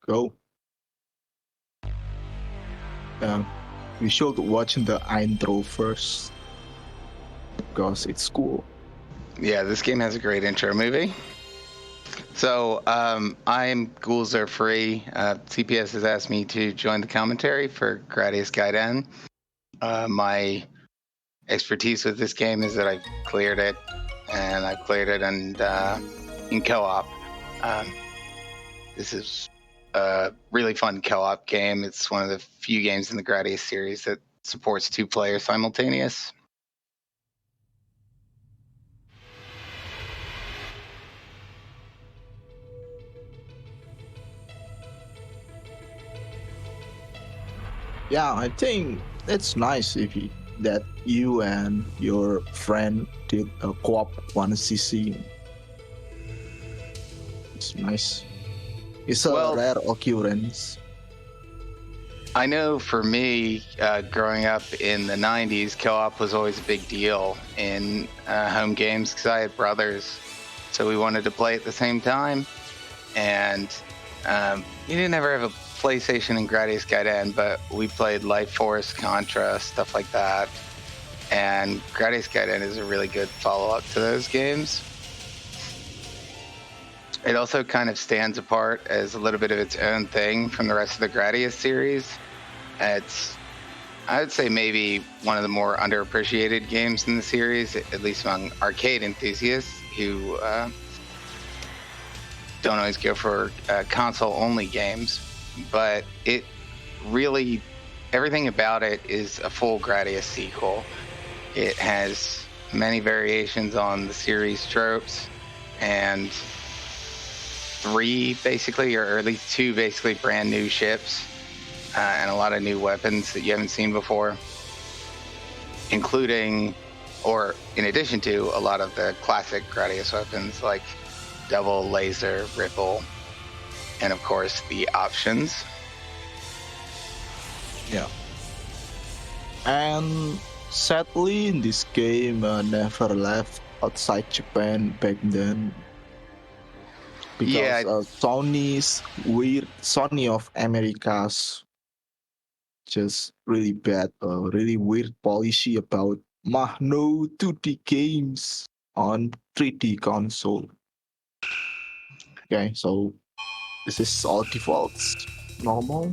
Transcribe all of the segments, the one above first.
go. Um, we should watch the intro first because it's cool. Yeah, this game has a great intro movie. So I'm Ghouls Are Free. CPS has asked me to join the commentary for Gradius Gaiden. My expertise with this game is that I've cleared it, and I've cleared it in co-op. This is a really fun co-op game. It's one of the few games in the Gradius series that supports 2 players simultaneous. Yeah, I think it's nice that you and your friend did a co-op 1cc. It's nice. It's a rare occurrence. I know for me, growing up in the 90s, co-op was always a big deal in home games because I had brothers. So we wanted to play at the same time. And you didn't ever have a PlayStation in Gradius Gaiden, but we played Life Force, Contra, stuff like that. And Gradius Gaiden is a really good follow-up to those games. It also kind of stands apart as a little bit of its own thing from the rest of the Gradius series. It's, I would say, maybe one of the more underappreciated games in the series, at least among arcade enthusiasts who don't always go for console-only games. But it really, everything about it is a full Gradius sequel. It has many variations on the series tropes, and 3 basically, or at least 2 basically brand new ships, and a lot of new weapons that you haven't seen before, including, or in addition to, a lot of the classic Gradius weapons like Double, Laser, Ripple, and of course the options. Yeah. And sadly, this game never left outside Japan back then. Because Sony of America's just really bad, really weird policy about no 2D games on 3D console. Okay, so this is all defaults normal.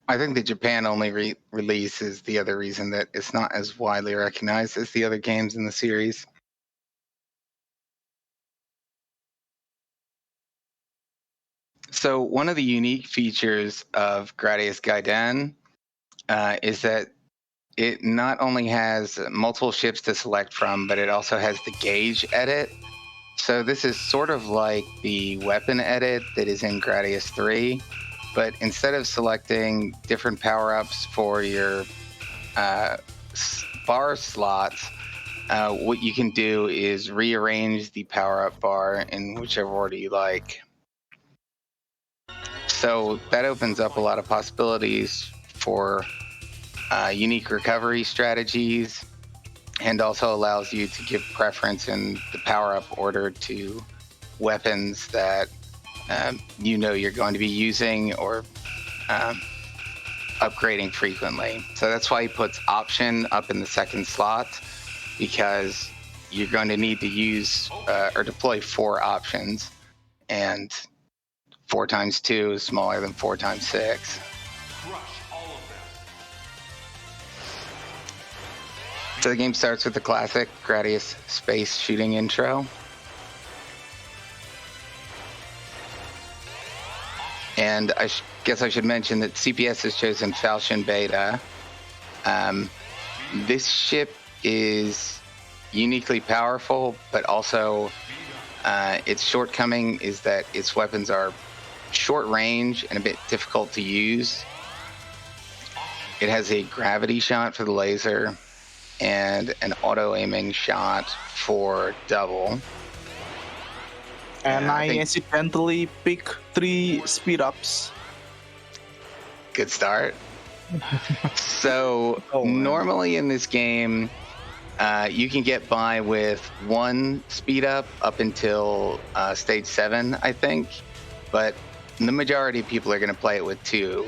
I think the Japan only release is the other reason that it's not as widely recognized as the other games in the series. So one of the unique features of Gradius Gaiden is that it not only has multiple ships to select from, but it also has the gauge edit. So this is sort of like the weapon edit that is in Gradius 3, but instead of selecting different power-ups for your bar slots, what you can do is rearrange the power-up bar in whichever order you like. So that opens up a lot of possibilities for unique recovery strategies, and also allows you to give preference in the power-up order to weapons that you know you're going to be using or upgrading frequently. So that's why he puts option up in the second slot, because you're going to need to use or deploy 4 options, and 4 times 2 is smaller than 4 times 6. So the game starts with the classic Gradius space shooting intro. And I guess I should mention that CPS has chosen Falchion Beta. This ship is uniquely powerful, but also its shortcoming is that its weapons are short range and a bit difficult to use. It has a gravity shot for the laser and an auto-aiming shot for double. And I accidentally picked 3 speed ups. Good start. So normally in this game, you can get by with 1 speed up until stage 7, I think. But the majority of people are going to play it with 2.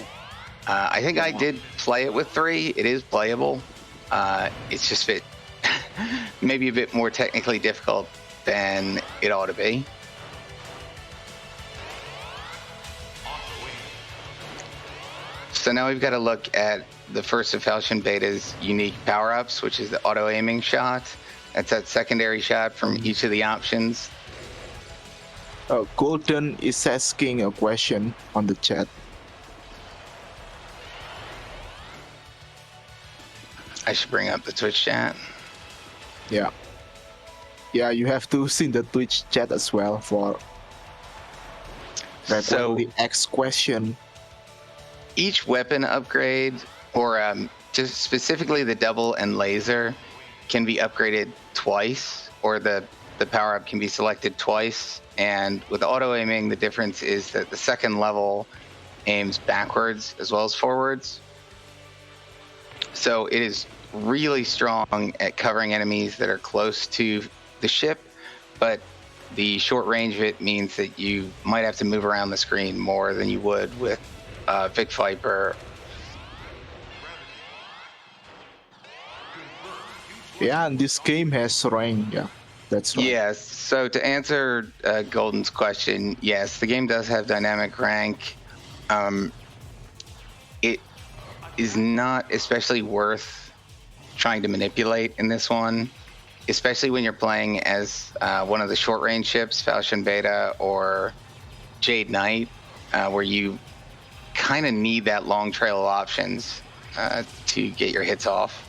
I think I did play it with 3. It is playable. It's just maybe a bit more technically difficult than it ought to be. So now we've got to look at the first of Falchion Beta's unique power-ups, which is the auto-aiming shot. That's that secondary shot from each of the options. Golden is asking a question on the chat. I should bring up the Twitch chat. Yeah. Yeah, you have to see the Twitch chat as well for that the X question. Each weapon upgrade, or just specifically the double and laser, can be upgraded twice, or the power-up can be selected twice. And with auto-aiming, the difference is that the second level aims backwards as well as forwards. So it is really strong at covering enemies that are close to the ship, but the short range of it means that you might have to move around the screen more than you would with Vic Viper. Yeah, and this game has rank. Yeah, that's right. Yes. So to answer Golden's question, yes, the game does have dynamic rank. It is not especially worth trying to manipulate in this one, especially when you're playing as one of the short range ships, Falchion Beta or Jade Knight, where you kind of need that long trail of options to get your hits off.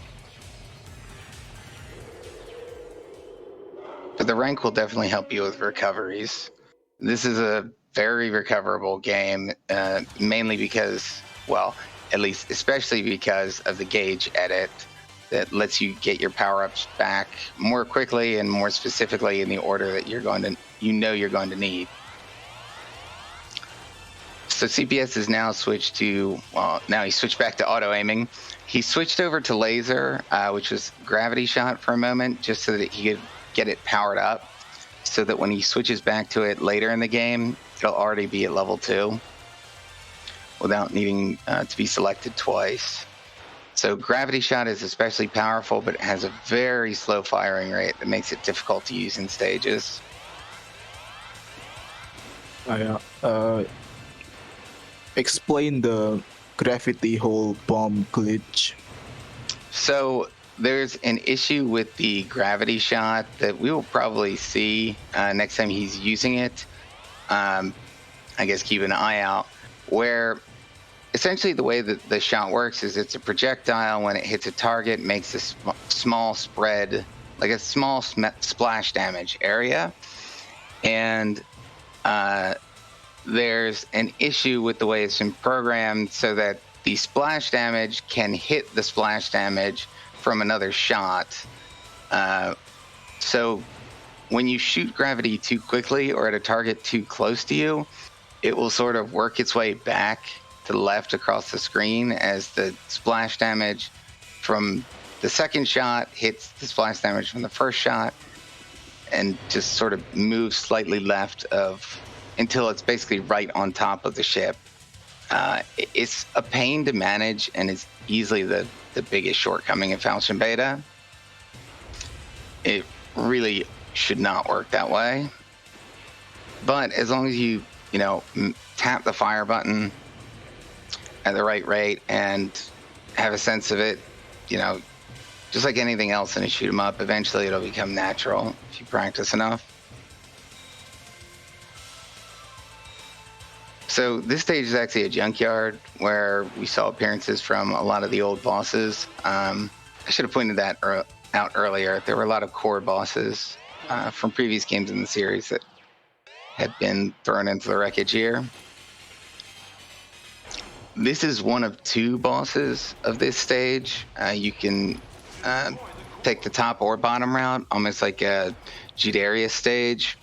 But the rank will definitely help you with recoveries. This is a very recoverable game, mainly because, well, at least especially because of the gauge edit that lets you get your power-ups back more quickly and more specifically in the order that you're going to need. So CPS has now switched to, well, now he switched back to auto-aiming. He switched over to laser, which was gravity shot for a moment, just so that he could get it powered up, so that when he switches back to it later in the game, it'll already be at level 2 without needing to be selected twice. So gravity shot is especially powerful, but it has a very slow firing rate that makes it difficult to use in stages. Explain the gravity hole bomb glitch. So there's an issue with the gravity shot that we will probably see next time he's using it. I guess keep an eye out, where essentially the way that the shot works is it's a projectile. When it hits a target, makes a small spread, like a small splash damage area. And there's an issue with the way it's been programmed so that the splash damage can hit the splash damage from another shot. So when you shoot gravity too quickly or at a target too close to you, it will sort of work its way back to the left across the screen as the splash damage from the second shot hits the splash damage from the first shot, and just sort of moves slightly left until it's basically right on top of the ship. It's a pain to manage, and it's easily the biggest shortcoming of Falchion Beta. It really should not work that way. But as long as you tap the fire button at the right rate and have a sense of it, just like anything else in a shoot 'em up, eventually it'll become natural if you practice enough. So this stage is actually a junkyard where we saw appearances from a lot of the old bosses. I should have pointed that out earlier. There were a lot of core bosses from previous games in the series that had been thrown into the wreckage here. This is one of 2 bosses of this stage. You can take the top or bottom route, almost like a Judarius stage,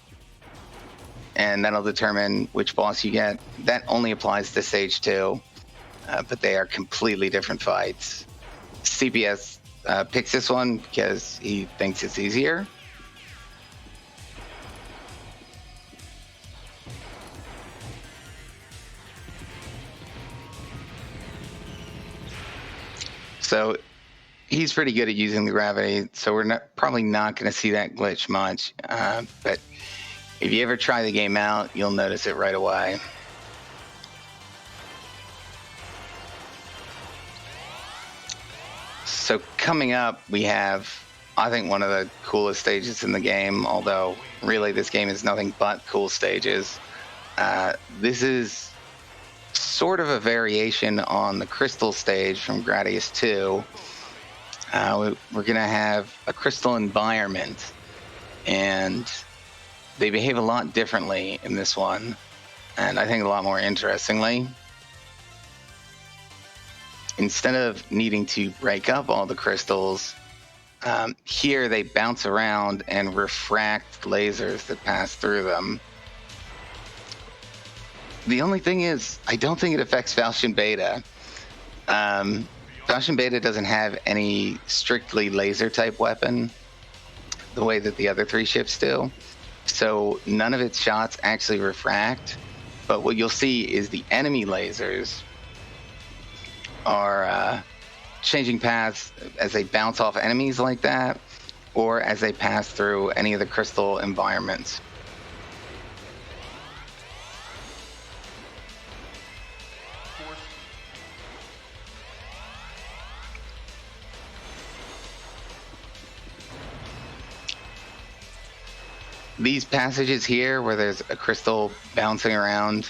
and that'll determine which boss you get. That only applies to stage 2. but they are completely different fights. CPS picks this one because he thinks it's easier. So he's pretty good at using the gravity, so we're probably not going to see that glitch much. But if you ever try the game out, you'll notice it right away. So coming up, we have, I think, one of the coolest stages in the game, although really this game is nothing but cool stages. This is sort of a variation on the crystal stage from Gradius 2. We're going to have a crystal environment, and they behave a lot differently in this one, and I think a lot more interestingly. Instead of needing to break up all the crystals, here they bounce around and refract lasers that pass through them. The only thing is, I don't think it affects Falchion Beta. Falchion Beta doesn't have any strictly laser type weapon the way that the other 3 ships do. So none of its shots actually refract. But what you'll see is the enemy lasers are changing paths as they bounce off enemies like that, or as they pass through any of the crystal environments. These passages here where there's a crystal bouncing around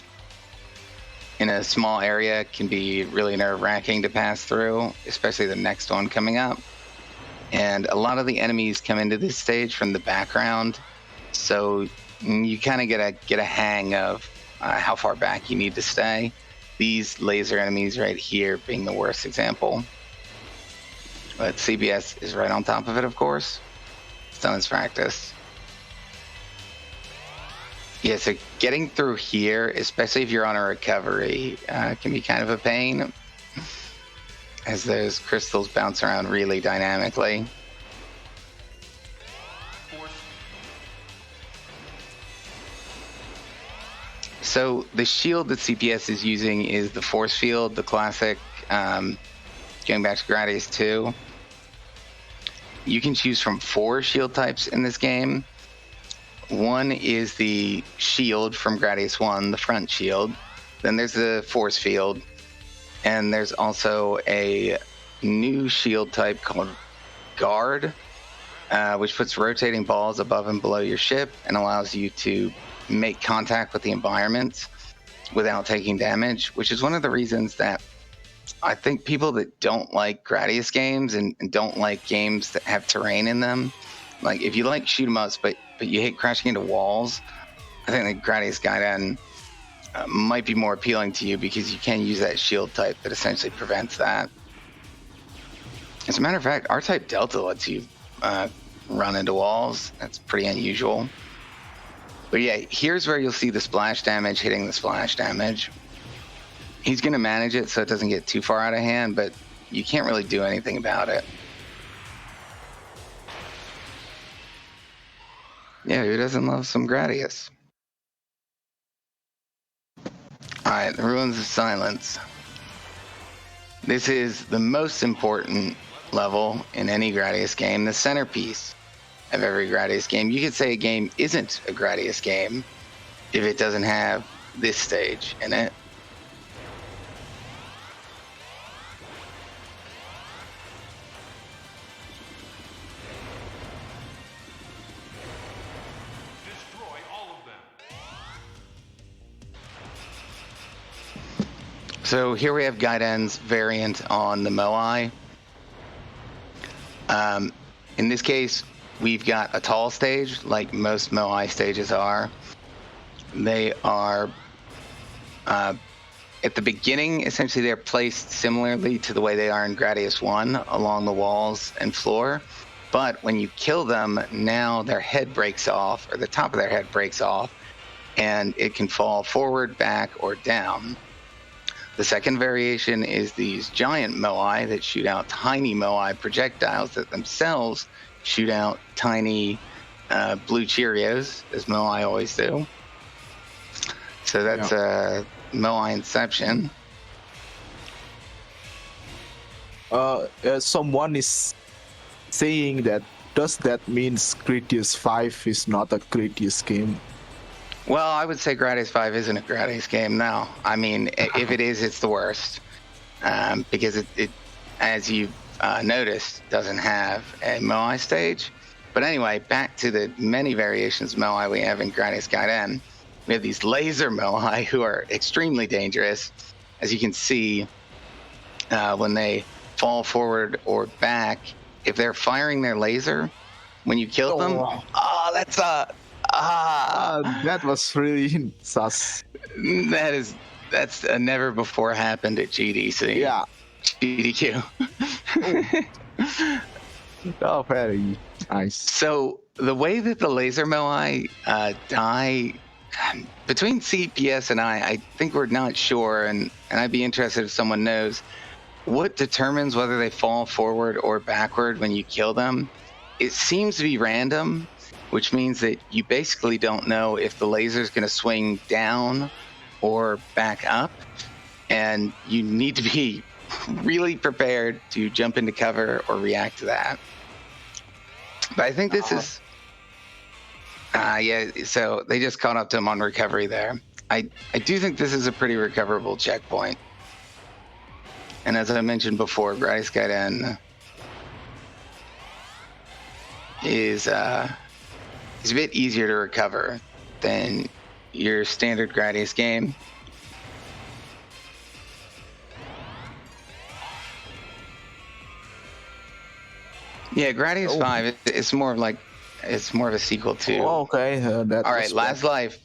in a small area can be really nerve-wracking to pass through, especially the next one coming up. And a lot of the enemies come into this stage from the background, so you kind of get a hang of how far back you need to stay. These laser enemies right here being the worst example. But CPS is right on top of it, of course. It's done its practice. Yeah, so getting through here, especially if you're on a recovery, can be kind of a pain, as those crystals bounce around really dynamically. So the shield that CPS is using is the force field, the classic, going back to Gradius 2. You can choose from 4 shield types in this game. One is the shield from Gradius 1, the front shield. Then there's the force field. And there's also a new shield type called Guard, which puts rotating balls above and below your ship and allows you to make contact with the environment without taking damage, which is one of the reasons that I think people that don't like Gradius games and don't like games that have terrain in them, like if you like shoot 'em ups but you hate crashing into walls, I think that Gradius Gaiden might be more appealing to you because you can use that shield type that essentially prevents that. As a matter of fact, R-type Delta lets you run into walls. That's pretty unusual. But yeah, here's where you'll see the splash damage hitting the splash damage. He's going to manage it so it doesn't get too far out of hand, but you can't really do anything about it. Yeah, who doesn't love some Gradius? Alright, the Ruins of Silence. This is the most important level in any Gradius game, the centerpiece of every Gradius game. You could say a game isn't a Gradius game if it doesn't have this stage in it. So here we have Gaiden's variant on the Moai. In this case, we've got a tall stage, like most Moai stages are. They are, at the beginning, essentially they're placed similarly to the way they are in Gradius 1, along the walls and floor. But when you kill them, now their head breaks off, or the top of their head breaks off, and it can fall forward, back, or down. The second variation is these giant moai that shoot out tiny moai projectiles that themselves shoot out tiny blue Cheerios, as moai always do. So that's moai Inception. Someone is saying that, does that mean Gradius 5 is not a Gradius game? Well, I would say Gradius 5 isn't a Gradius game now. I mean, if it is, it's the worst. Because it as you've noticed, doesn't have a moai stage. But anyway, back to the many variations of moai we have in Gradius Gaiden. We have these laser moai who are extremely dangerous. As you can see, when they fall forward or back, if they're firing their laser, when you kill them, that's that was really sus. That's never before happened at GDC. Yeah. GDQ. Oh, very nice. So the way that the laser moai die, between CPS and I think we're not sure, and I'd be interested if someone knows what determines whether they fall forward or backward when you kill them. It seems to be random, which means that you basically don't know if the laser is going to swing down or back up, and you need to be really prepared to jump into cover or react to that. But I think this is so they just caught up to him on recovery there. I do think this is a pretty recoverable checkpoint, and as I mentioned before, Gradius Gaiden is a bit easier to recover than your standard Gradius game. Yeah, Gradius 5, it's more of like, it's more of a sequel to. Oh, okay. All right, Last Life.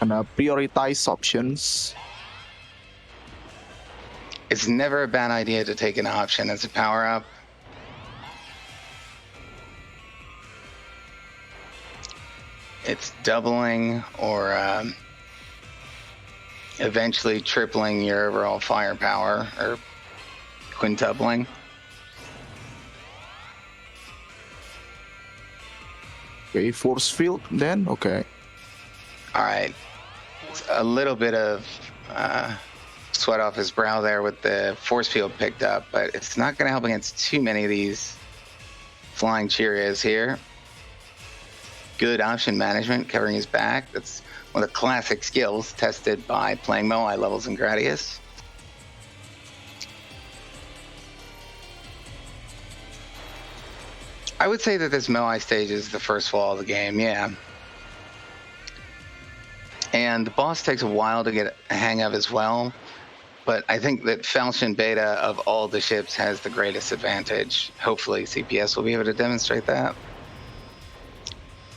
And prioritize options. It's never a bad idea to take an option as a power-up. It's doubling or eventually tripling your overall firepower, or quintupling. Okay, force field then? Okay. All right. It's a little bit of sweat off his brow there with the force field picked up, but it's not going to help against too many of these flying Cheerios here. Good option management, covering his back. That's one of the classic skills tested by playing moai levels in Gradius. I would say that this moai stage is the first wall of the game, yeah. And the boss takes a while to get a hang of as well. But I think that Falchion Beta of all the ships has the greatest advantage. Hopefully CPS will be able to demonstrate that.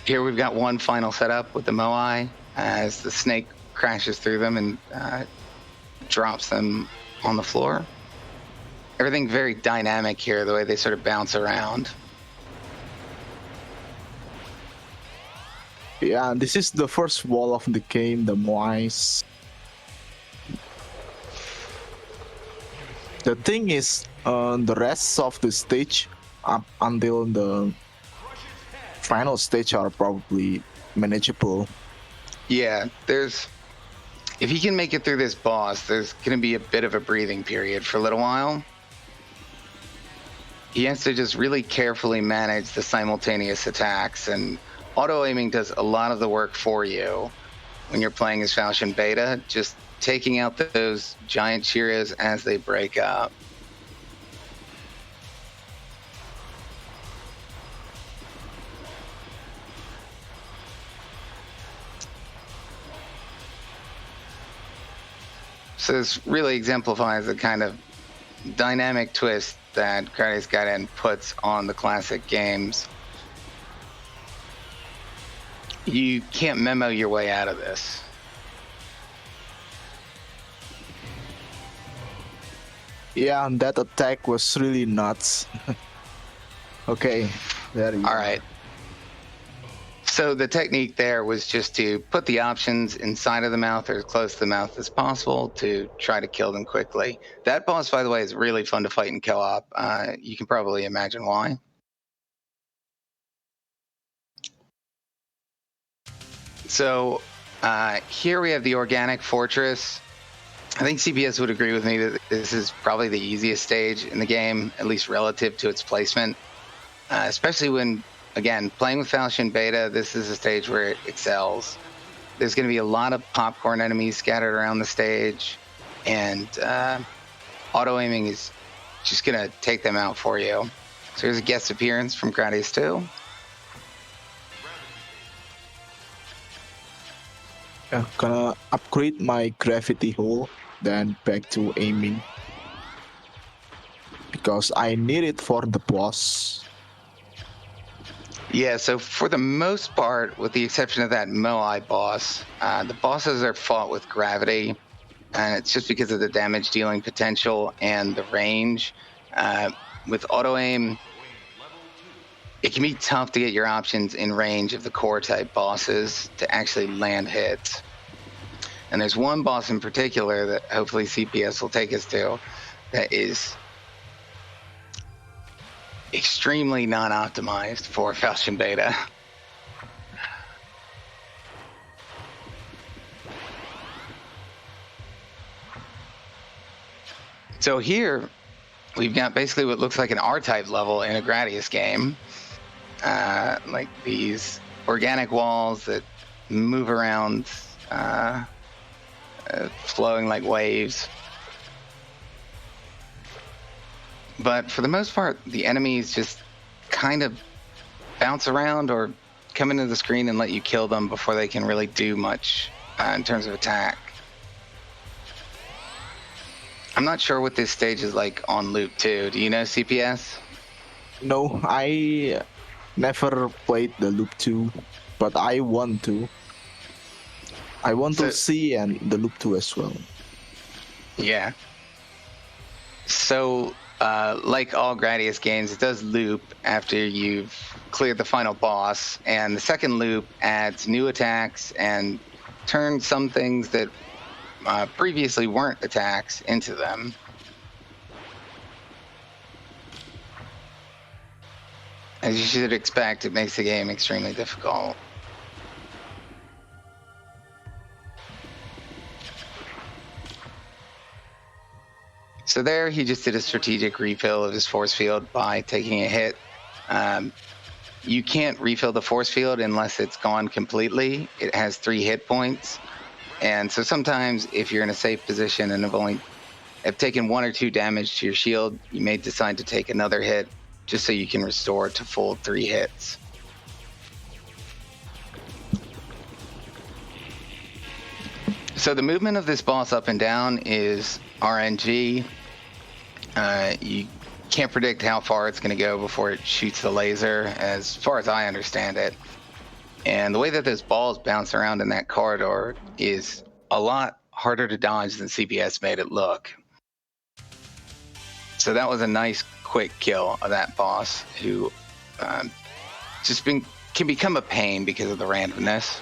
Here we've got one final setup with the moai as the snake crashes through them and drops them on the floor. Everything very dynamic here, the way they sort of bounce around. Yeah, this is the first wall of the game, the moais. The thing is, the rest of the stage up until the final stage are probably manageable. Yeah, if you can make it through this boss, there's going to be a bit of a breathing period for a little while. He has to just really carefully manage the simultaneous attacks, and auto-aiming does a lot of the work for you when you're playing as Falchion Beta, just taking out those giant Cheerios as they break up. So this really exemplifies the kind of dynamic twist that Gradius Gaiden puts on the classic games. You can't memo your way out of this. Yeah, and that attack was really nuts. Okay, there you All are. right. So the technique there was just to put the options inside of the mouth or as close to the mouth as possible to try to kill them quickly. That boss, by the way, is really fun to fight in co-op. You can probably imagine why. So here we have the organic fortress. I think CPS would agree with me that this is probably the easiest stage in the game, at least relative to its placement, especially when, again, playing with Falchion Beta, this is a stage where it excels. There's going to be a lot of popcorn enemies scattered around the stage, and auto-aiming is just going to take them out for you. So here's a guest appearance from Gradius 2. Yeah, gonna upgrade my gravity hole, then back to aiming. Because I need it for the boss. Yeah, so for the most part, with the exception of that Moai boss, the bosses are fought with gravity, and it's just because of the damage dealing potential and the range. With auto aim, it can be tough to get your options in range of the core type bosses to actually land hits. And there's one boss in particular that hopefully CPS will take us to that is extremely non-optimized for Falchion Beta. So here, we've got basically what looks like an R-type level in a Gradius game. Like these organic walls that move around, flowing like waves. But for the most part, the enemies just kind of bounce around or come into the screen and let you kill them before they can really do much in terms of attack. I'm not sure what this stage is like on Loop 2. Do you know, CPS? No, I never played the Loop 2, but I want to. I want to see and the Loop 2 as well. Yeah. So, like all Gradius games, it does loop after you've cleared the final boss, and the second loop adds new attacks and turns some things that previously weren't attacks into them. As you should expect, it makes the game extremely difficult. So there, he just did a strategic refill of his force field by taking a hit. You can't refill the force field unless it's gone completely. It has 3 hit points. And so sometimes if you're in a safe position and have taken 1 or 2 damage to your shield, you may decide to take another hit just so you can restore to full 3 hits. So the movement of this boss up and down is RNG. You can't predict how far it's going to go before it shoots the laser, as far as I understand it. And the way that those balls bounce around in that corridor is a lot harder to dodge than CPS made it look. So that was a nice, quick kill of that boss, who can become a pain because of the randomness.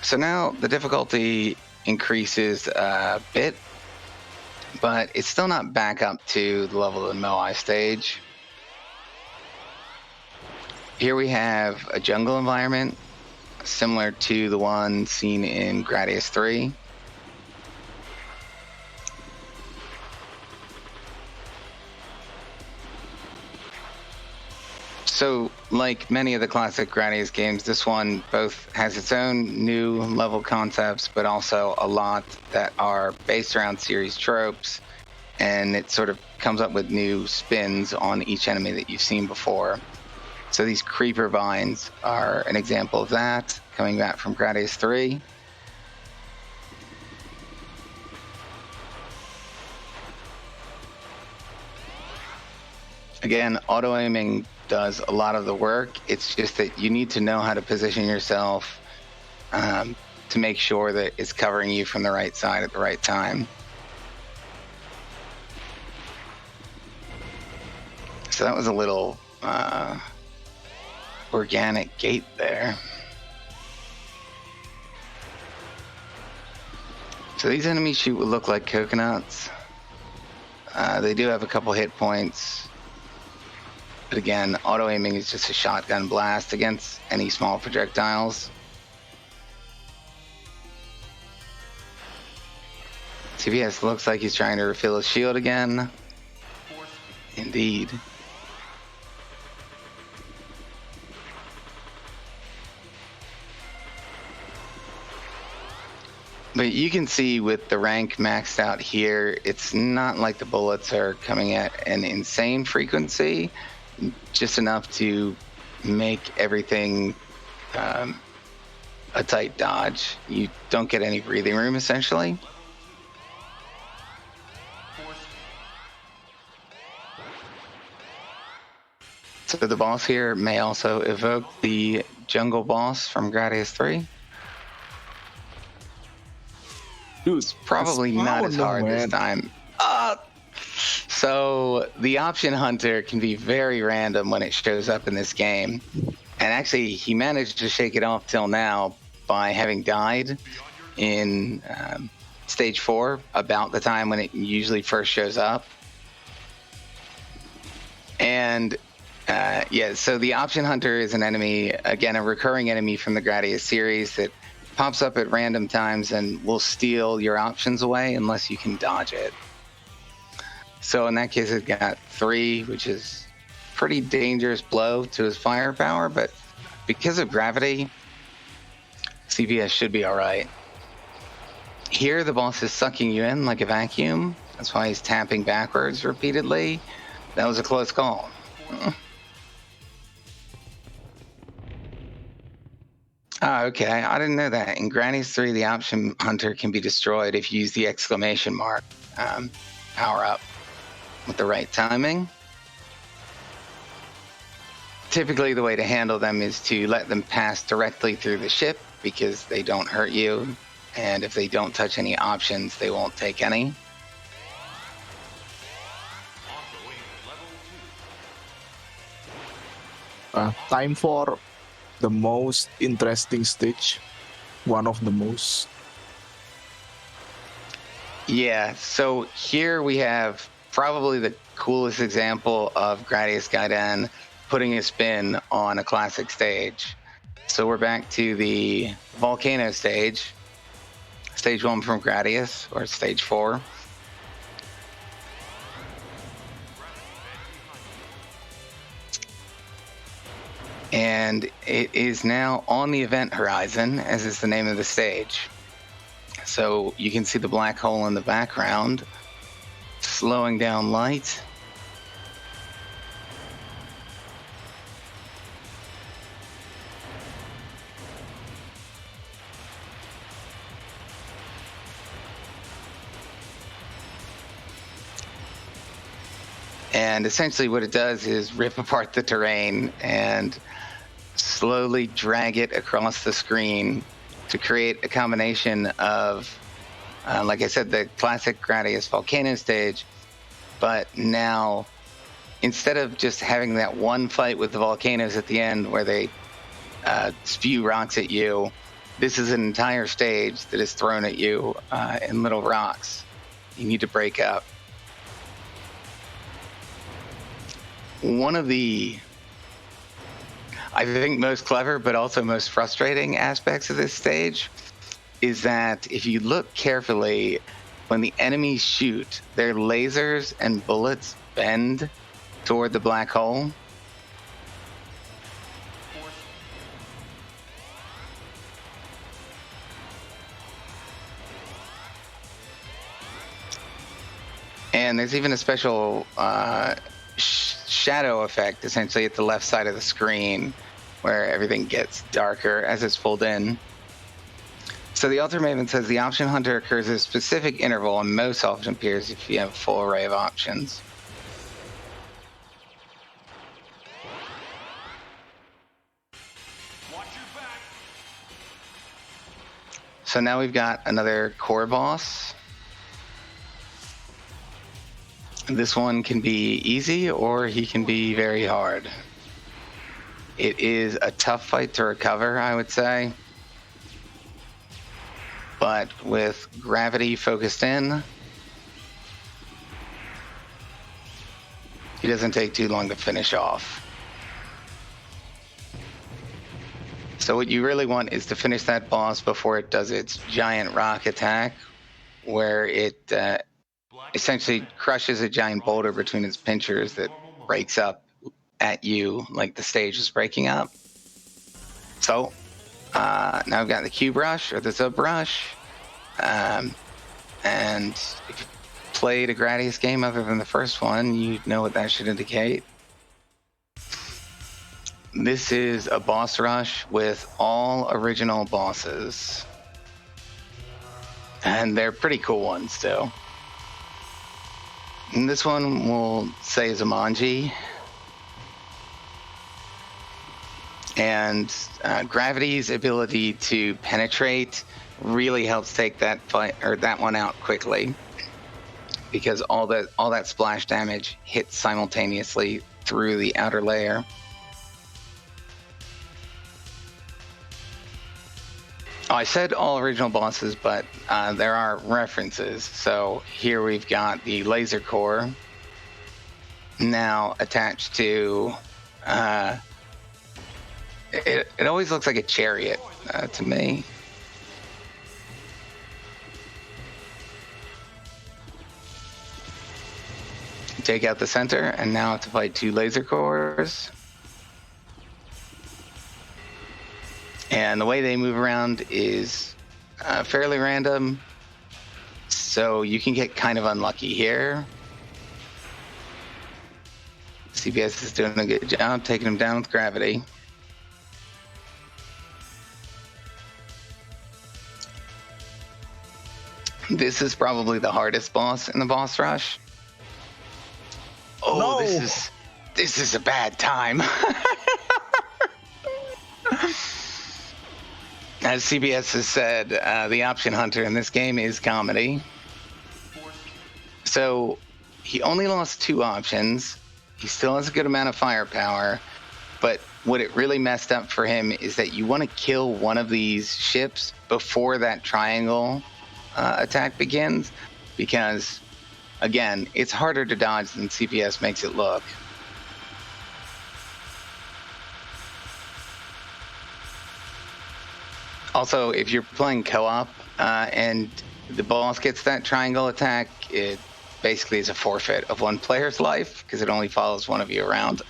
So now the difficulty increases a bit, but it's still not back up to the level of the Moai stage. Here we have a jungle environment similar to the one seen in Gradius 3. So, like many of the classic Gradius games, this one both has its own new level concepts, but also a lot that are based around series tropes, and it sort of comes up with new spins on each enemy that you've seen before. So these creeper vines are an example of that, coming back from Gradius 3. Again, auto-aiming does a lot of the work. It's just that you need to know how to position yourself to make sure that it's covering you from the right side at the right time. So that was a little organic gate there. So these enemies shoot what look like coconuts. They do have a couple hit points. But again, auto-aiming is just a shotgun blast against any small projectiles. CPS looks like he's trying to refill his shield again. Indeed. But you can see with the rank maxed out here, it's not like the bullets are coming at an insane frequency, just enough to make everything a tight dodge. You don't get any breathing room, essentially. So the boss here may also evoke the jungle boss from Gradius 3. Dude, it's probably not as hard this time. So the option hunter can be very random when it shows up in this game. And actually, he managed to shake it off till now by having died in stage 4, about the time when it usually first shows up. And yeah, so the option hunter is an enemy, again, a recurring enemy from the Gradius series that pops up at random times and will steal your options away unless you can dodge it. So in that case, it got 3, which is pretty dangerous blow to his firepower, but because of gravity, CPS should be all right. Here, the boss is sucking you in like a vacuum. That's why he's tapping backwards repeatedly. That was a close call. Okay, I didn't know that. In Gradius 3, the option hunter can be destroyed if you use the exclamation mark power up with the right timing. Typically, the way to handle them is to let them pass directly through the ship because they don't hurt you, and if they don't touch any options, they won't take any. Time for the most interesting stage. One of the most. Yeah, so here we have probably the coolest example of Gradius Gaiden putting a spin on a classic stage. So we're back to the volcano stage, stage 1 from Gradius, or stage 4. And it is now on the event horizon, as is the name of the stage. So you can see the black hole in the background, slowing down light. And essentially what it does is rip apart the terrain and slowly drag it across the screen to create a combination of, like I said, the classic Gradius volcano stage, but now instead of just having that one fight with the volcanoes at the end where they spew rocks at you, this is an entire stage that is thrown at you in little rocks you need to break up. One of the, I think, most clever but also most frustrating aspects of this stage is that if you look carefully, when the enemies shoot, their lasers and bullets bend toward the black hole. And there's even a special shadow effect, essentially, at the left side of the screen, where everything gets darker as it's pulled in. So the Altar Maven says the option hunter occurs at a specific interval and most often appears if you have a full array of options. So now we've got another core boss. This one can be easy or he can be very hard. It is a tough fight to recover, I would say. But with gravity focused in, he doesn't take too long to finish off. So what you really want is to finish that boss before it does its giant rock attack, where it essentially crushes a giant boulder between its pinchers that breaks up at you like the stage is breaking up. So now I've got the Q brush or the sub brush. And if you played a Gradius game other than the first one, you know what that should indicate. This is a boss rush with all original bosses. And they're pretty cool ones, too. And this one we'll say is a Manji. And Gravity's ability to penetrate really helps take that fight or that one out quickly, because all that splash damage hits simultaneously through the outer layer. Oh, I said all original bosses, but there are references. So here we've got the laser core now attached to. It always looks like a chariot to me. Take out the center, and now I have to fight 2 laser cores. And the way they move around is fairly random, so you can get kind of unlucky here. CPS is doing a good job taking him down with gravity. This is probably the hardest boss in the boss rush. Oh, no. This is a bad time. As CBS has said, the option hunter in this game is comedy. So he only lost 2 options. He still has a good amount of firepower, but what it really messed up for him is that you want to kill one of these ships before that triangle attack begins, because again, it's harder to dodge than CPS makes it look. Also, if you're playing co-op and the boss gets that triangle attack, it basically is a forfeit of one player's life because it only follows one of you around.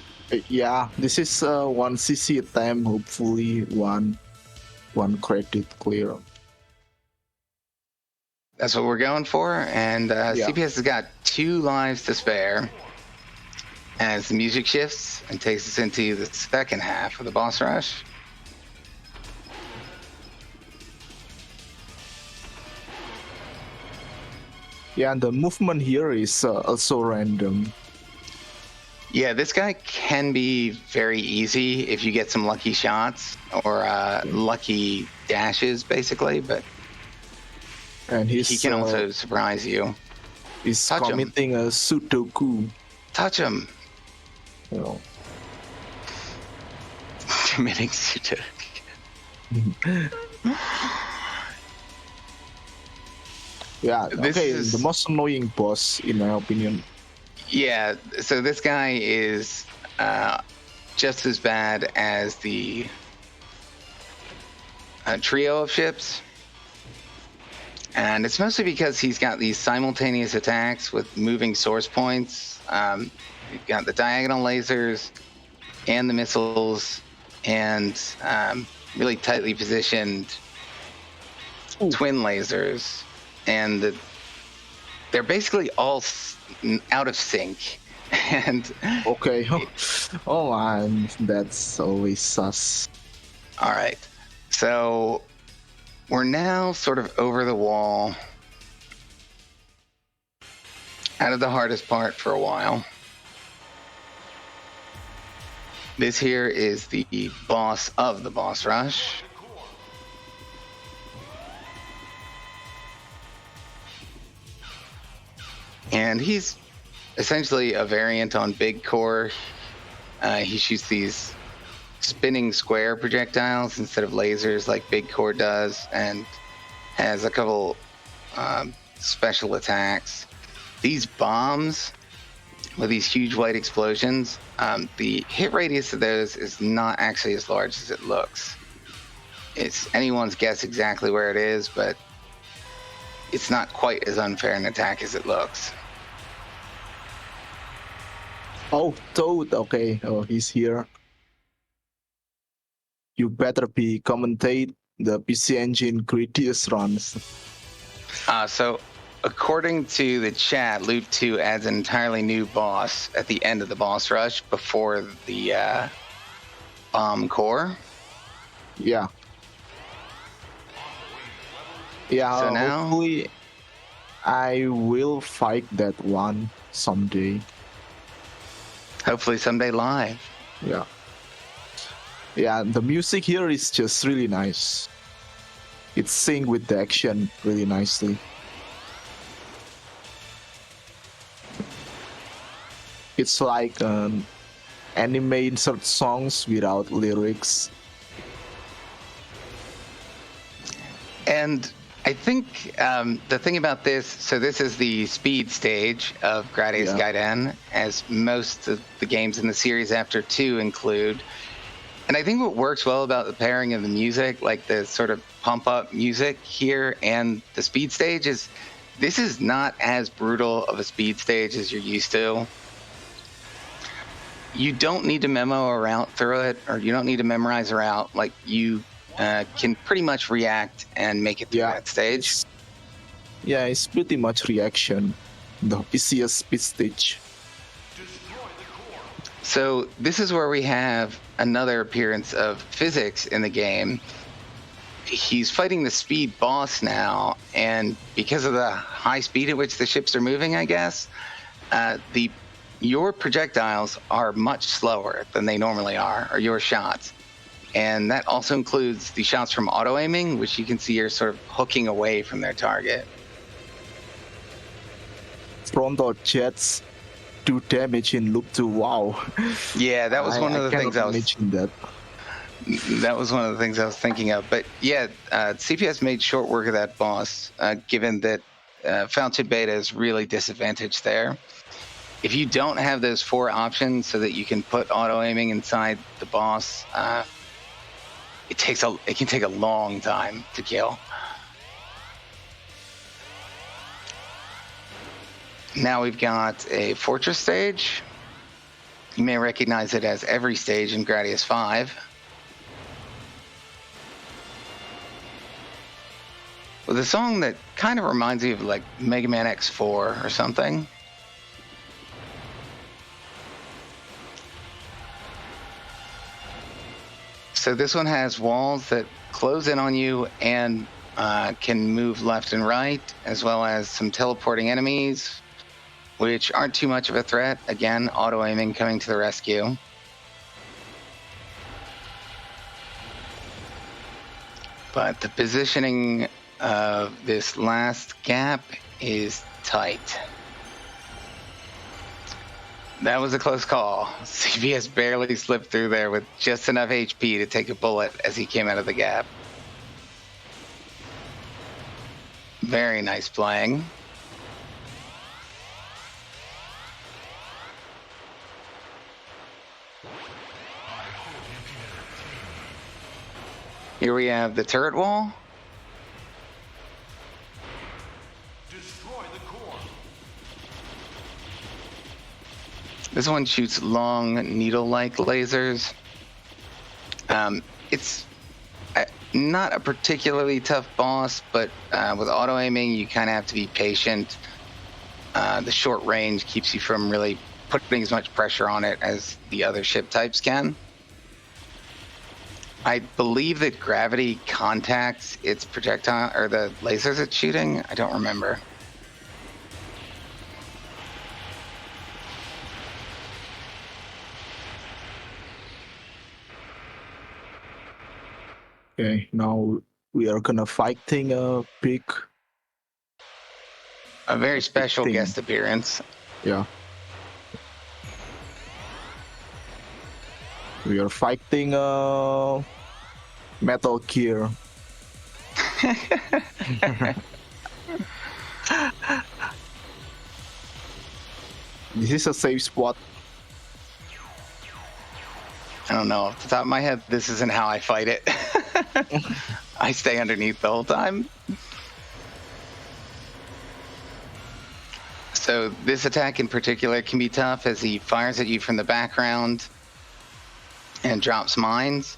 Yeah, this is one CC attempt, hopefully one credit clear. That's what we're going for, and CPS has got 2 lives to spare as the music shifts and takes us into the second half of the boss rush. Yeah, and the movement here is also random. Yeah, this guy can be very easy if you get some lucky shots or lucky dashes, basically, but and he can also surprise you. He's committing a Sudoku. Touch him. You know. Committing Sudoku. Yeah, okay, the most annoying boss, in my opinion. Yeah, so this guy is just as bad as the trio of ships. And it's mostly because he's got these simultaneous attacks with moving source points. You've got the diagonal lasers and the missiles and really tightly positioned twin lasers. And they're basically all out of sync. And okay, oh man, that's always sus. All right, so we're now sort of over the wall, out of the hardest part for a while. This here is the boss of the boss rush. And he's essentially a variant on Big Core. He shoots these spinning square projectiles instead of lasers like Big Core does, and has a couple special attacks. These bombs with these huge white explosions, the hit radius of those is not actually as large as it looks. It's anyone's guess exactly where it is, but it's not quite as unfair an attack as it looks. Oh, Toad. Okay. Oh, he's here. You better be commentate the PC Engine Gradius runs. So, according to the chat, Loop 2 adds an entirely new boss at the end of the boss rush before the bomb core. Yeah. Yeah, So now, hopefully I will fight that one someday. Hopefully someday live. Yeah. Yeah, the music here is just really nice. It syncs with the action really nicely. It's like anime insert songs without lyrics. And I think the thing about this, so this is the speed stage of Gradius Gaiden, as most of the games in the series after 2 include. And I think what works well about the pairing of the music, like the sort of pump up music here and the speed stage, is this is not as brutal of a speed stage as you're used to. You don't need to memo a route through it, or you don't need to memorize a route. Like, you can pretty much react and make it through that stage. It's pretty much reaction, the easiest speed stage. So this is where we have another appearance of physics in the game. He's fighting the speed boss now, and because of the high speed at which the ships are moving, I guess, your projectiles are much slower than they normally are, or your shots. And that also includes the shots from auto-aiming, which you can see are sort of hooking away from their target. Frontal jets do damage in Loop 2. Wow. Yeah, that was one of the things I was... That. That was one of the things I was thinking of. But yeah, CPS made short work of that boss, given that Fountain Beta is really disadvantaged there. If you don't have those 4 options so that you can put auto-aiming inside the boss, it can take a long time to kill. Now we've got a fortress stage. You may recognize it as every stage in Gradius 5. With a song that kind of reminds me of like Mega Man X4 or something. So this one has walls that close in on you and can move left and right, as well as some teleporting enemies, which aren't too much of a threat. Again, auto-aiming coming to the rescue. But the positioning of this last gap is tight. That was a close call. CPS barely slipped through there with just enough HP to take a bullet as he came out of the gap. Very nice playing. Here we have the turret wall. This one shoots long needle-like lasers. It's not a particularly tough boss, but with auto-aiming, you kind of have to be patient. The short range keeps you from really putting as much pressure on it as the other ship types can. I believe that gravity contacts its projectile, or the lasers it's shooting. I don't remember. Okay, now we are gonna fighting a big A very big special thing. guest appearance. Yeah. We are fighting Metal Gear. This is a safe spot. I don't know. Off the top of my head, this isn't how I fight it. I stay underneath the whole time. So this attack in particular can be tough as he fires at you from the background and drops mines.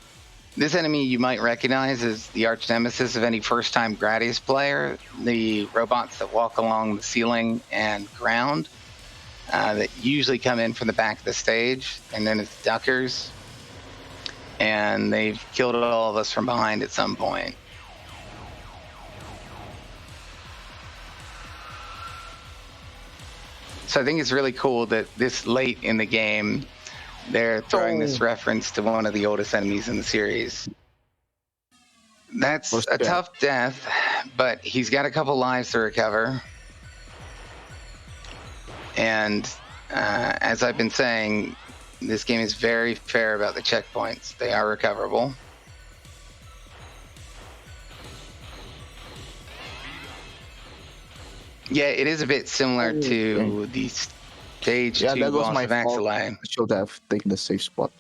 This enemy you might recognize as the arch nemesis of any first-time Gradius player, the robots that walk along the ceiling and ground that usually come in from the back of the stage, and then it's duckers. And they've killed all of us from behind at some point. So I think it's really cool that this late in the game, they're throwing this reference to one of the oldest enemies in the series. That's a tough death, but he's got a couple lives to recover. And as I've been saying, this game is very fair about the checkpoints. They are recoverable. Yeah, it is a bit similar to the stage 2 that was boss my of fault. Axelay. I should have taken the safe spot.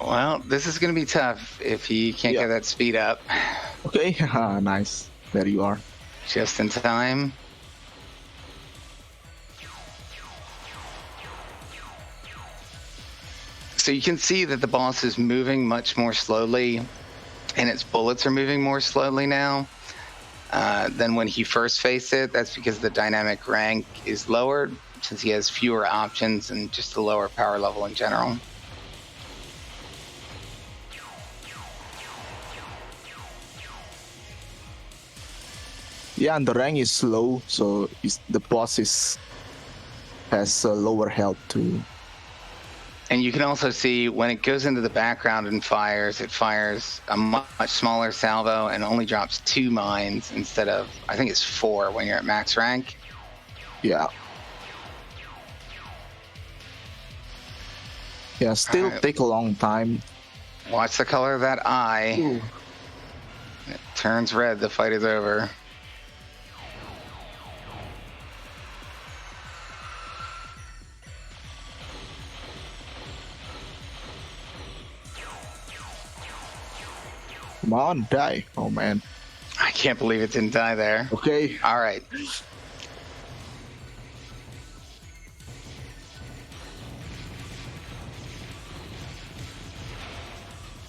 Well, this is going to be tough if you can't get that speed up. Okay, nice. There you are. Just in time. So you can see that the boss is moving much more slowly, and its bullets are moving more slowly now than when he first faced it. That's because the dynamic rank is lowered, since he has fewer options and just a lower power level in general. Yeah, and the rank is low, so the boss has a lower health too. And you can also see when it goes into the background and fires, it fires a much smaller salvo and only drops 2 mines instead of, I think it's 4 when you're at max rank. Yeah. Yeah, still take a long time. Watch the color of that eye. Ooh. It turns red, the fight is over. Come on, die. Oh, man. I can't believe it didn't die there. Okay. All right.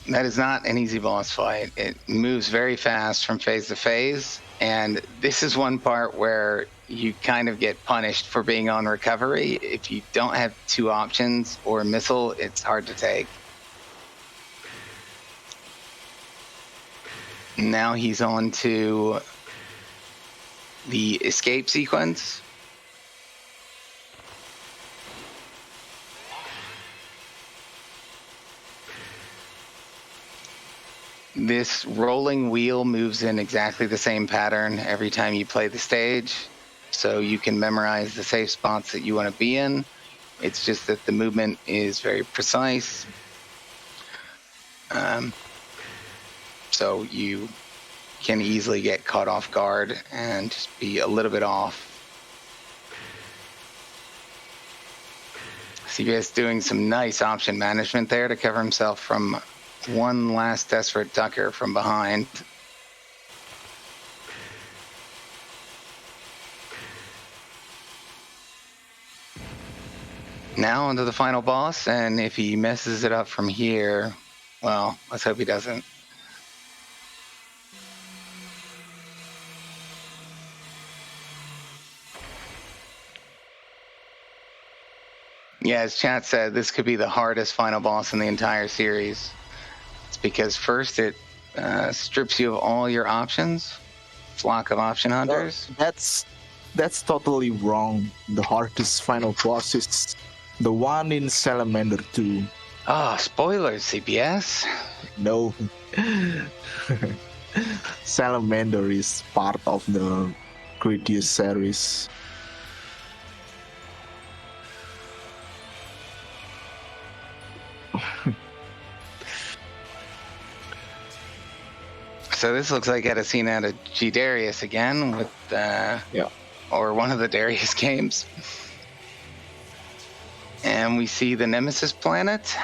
That is not an easy boss fight. It moves very fast from phase to phase. And this is one part where you kind of get punished for being on recovery. If you don't have 2 options or a missile, it's hard to take. Now he's on to the escape sequence. This rolling wheel moves in exactly the same pattern every time you play the stage, so you can memorize the safe spots that you want to be in. It's just that the movement is very precise. So you can easily get caught off guard and just be a little bit off. CPS doing some nice option management there to cover himself from one last desperate ducker from behind. Now onto the final boss, and if he messes it up from here, well, let's hope he doesn't. Yeah, as chat said, this could be the hardest final boss in the entire series. It's because first it strips you of all your options, flock of option hunters. That's That's totally wrong. The hardest final boss is the one in Salamander 2. Oh, spoilers, CPS. No. Salamander is part of the Gradius series. So this looks like a scene out of G. Darius again with, or one of the Darius games. And we see the Nemesis planet.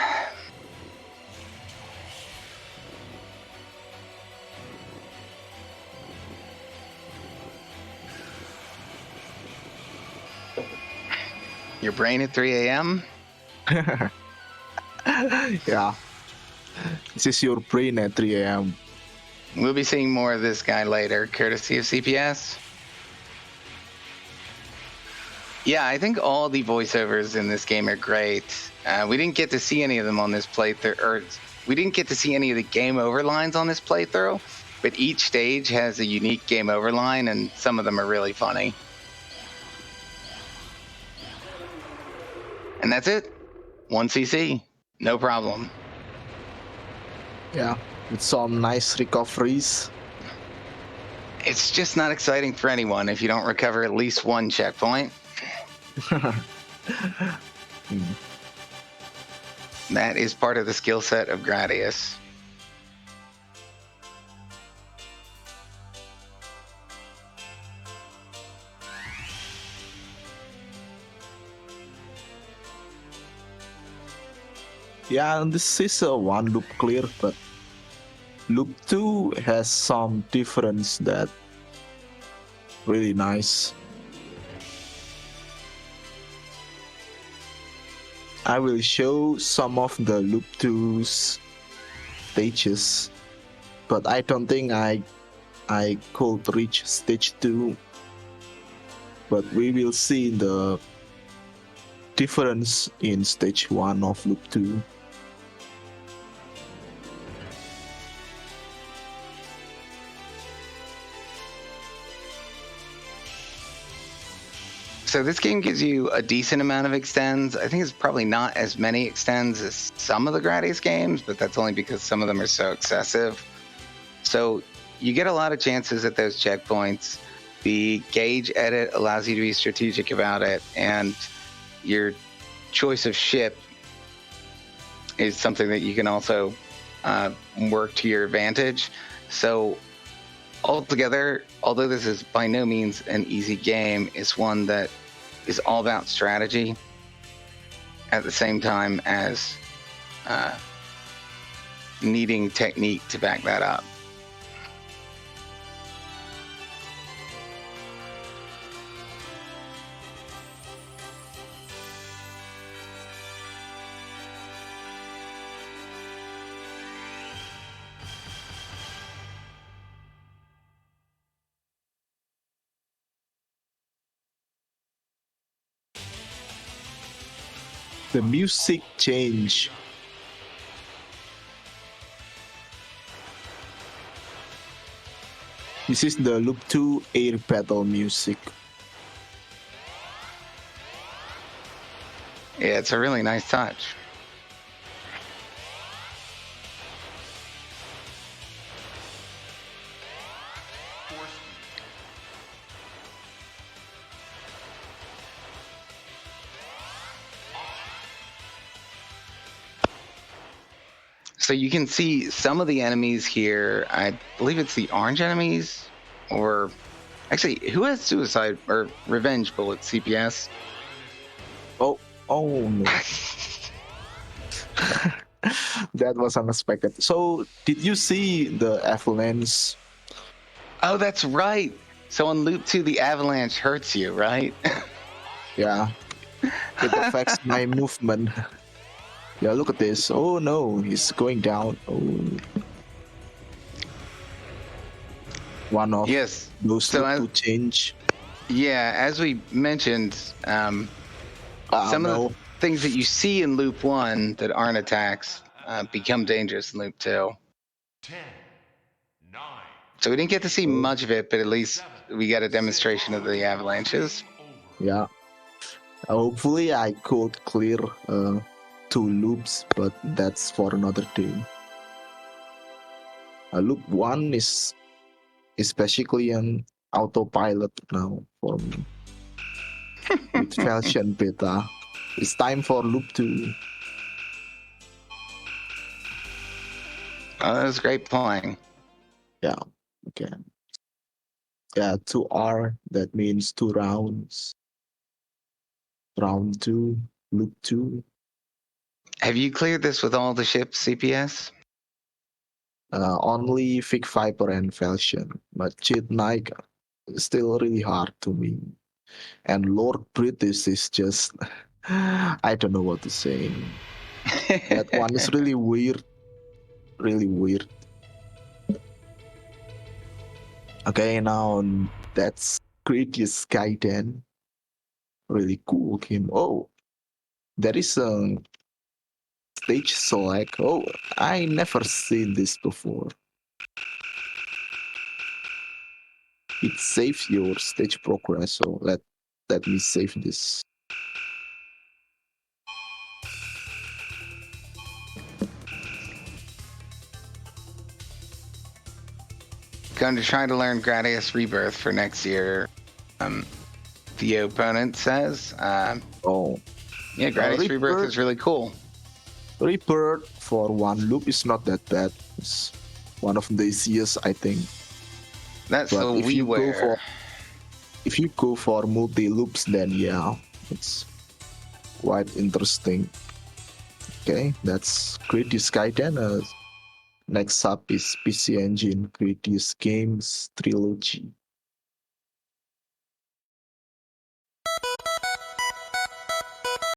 Your brain at 3 a.m.? Yeah. This is your brain at 3 a.m. We'll be seeing more of this guy later, courtesy of CPS. Yeah, I think all the voiceovers in this game are great. We didn't get to see any of them on this playthrough, or we didn't get to see any of the game over lines on this playthrough, but each stage has a unique game over line, and some of them are really funny. And that's it. 1 CC. No problem. Yeah, with some nice recoveries. It's just not exciting for anyone if you don't recover at least one checkpoint. That is part of the skill set of Gradius. Yeah, and this is a one loop clear, but loop 2 has some difference that really nice. I will show some of the loop 2's stages, but I don't think I could reach stage 2. But we will see the difference in stage 1 of loop 2. So this game gives you a decent amount of extends. I think it's probably not as many extends as some of the Gradius games, but that's only because some of them are so excessive. So you get a lot of chances at those checkpoints. The gauge edit allows you to be strategic about it, and your choice of ship is something that you can also work to your advantage. So altogether, although this is by no means an easy game, it's one that is all about strategy at the same time as needing technique to back that up. The music change. This is the Loop 2 air battle music. Yeah, it's a really nice touch. So you can see some of the enemies here. I believe it's the orange enemies, or actually, who has suicide or revenge bullets? CPS. Oh no. That was unexpected. So, did you see the avalanche? Oh, that's right. So on Loop 2, the avalanche hurts you, right? Yeah. It affects my movement. Yeah, look at this. Oh no, he's going down. Oh. One of Yes. those So Loop 2 change. Yeah, as we mentioned, some of the things that you see in Loop 1 that aren't attacks become dangerous in Loop 2. 10, 9. So we didn't get to see Oh. much of it, but at least we got a demonstration of the avalanches. Yeah. Hopefully I could clear 2 loops, but that's for another day. Loop 1 is basically an autopilot now for me. With Falchion Beta. It's time for loop 2. Oh, that was great playing. Yeah, okay. Yeah, 2R, that means 2 rounds. Round 2, loop 2. Have you cleared this with all the ships, CPS? Only Fig Viper and Falchion, but Cheat Knight is still really hard to me. And Lord British is just, I don't know what to say. That one is really weird. Really weird. Okay, now that's Gradius Gaiden. Really cool game. Oh, there is a stage select. Oh, I never seen this before. It saves your stage progress. So let me save this. Going to try to learn Gradius Rebirth for next year. The opponent says. Oh, Yeah, Gradius Rebirth Rebirth. is really cool. Rebirth for one loop is not that bad. It's one of the easiest, I think. That's But the WiiWare. If you go for multi loops, then yeah, it's quite interesting. Okay, that's Gradius Gaiden. Next up is PC Engine Gradius Games Trilogy.